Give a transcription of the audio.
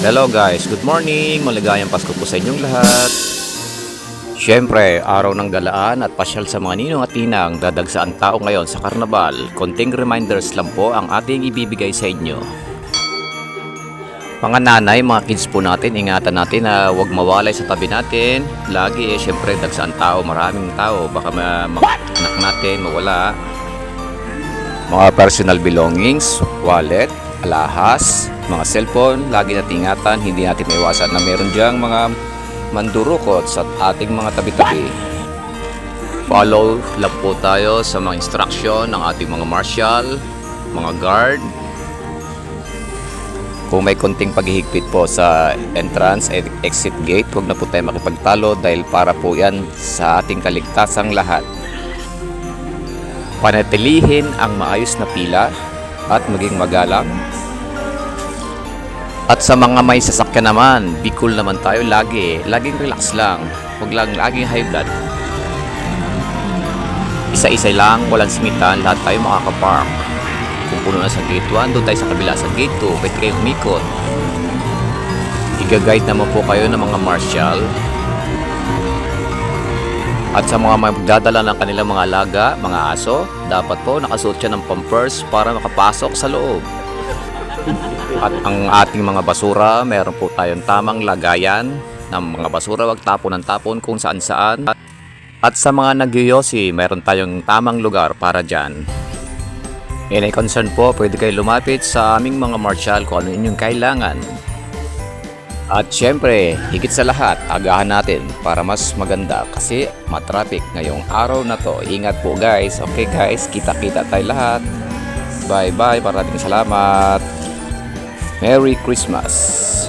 Hello guys, good morning! Maligayang Pasko po sa inyong lahat. Siyempre, araw ng galaan at pasyal sa mga ninong at tinang dadagsaan tao ngayon sa karnabal. Konting reminders lang po ang ating ibibigay sa inyo. Mga nanay, mga kids po natin, ingatan natin na huwag mawalay sa tabi natin. Lagi siyempre dagsaan tao, maraming tao, baka anak natin mawala. Mga personal belongings, wallet, alahas, mga cellphone, lagi nating ingatan, hindi natin maiwasan na meron diyang mga mandurukot sa ating mga tabi-tabi. Follow lang po tayo sa mga instruction ng ating mga marshal, mga guard. Kung may konting paghihigpit po sa entrance and exit gate, huwag na po tayo makipagtalo dahil para po yan sa ating kaligtasang lahat. Panatilihin ang maayos na pila at maging magalang. At sa mga may sasakyan naman, be cool naman tayo lagi. Laging relax lang. Huwag lang laging high blood. Isa-isa lang, walang singitan, lahat tayo makakapark. Kung puno na sa gate 1, doon tayo sa kabila sa gate 2. Pwede kayo umikot. Iga-guide naman po kayo ng mga marshal. At sa mga magdadala ng kanilang mga alaga, mga aso, dapat po nakasuot siya ng pampers para makapasok sa loob. At ang ating mga basura, meron po tayong tamang lagayan ng mga basura, wag tapon ng tapon kung saan saan. At sa mga nagyoyosi, meron tayong tamang lugar para dyan. Any concern po, pwede kayo lumapit sa aming mga marshal kung ano inyong kailangan. At syempre, higit sa lahat, agahan natin para mas maganda kasi matraffic ngayong araw na to. Ingat po guys. Okay guys, kita-kita tayo lahat. Bye-bye, maraming salamat. Merry Christmas!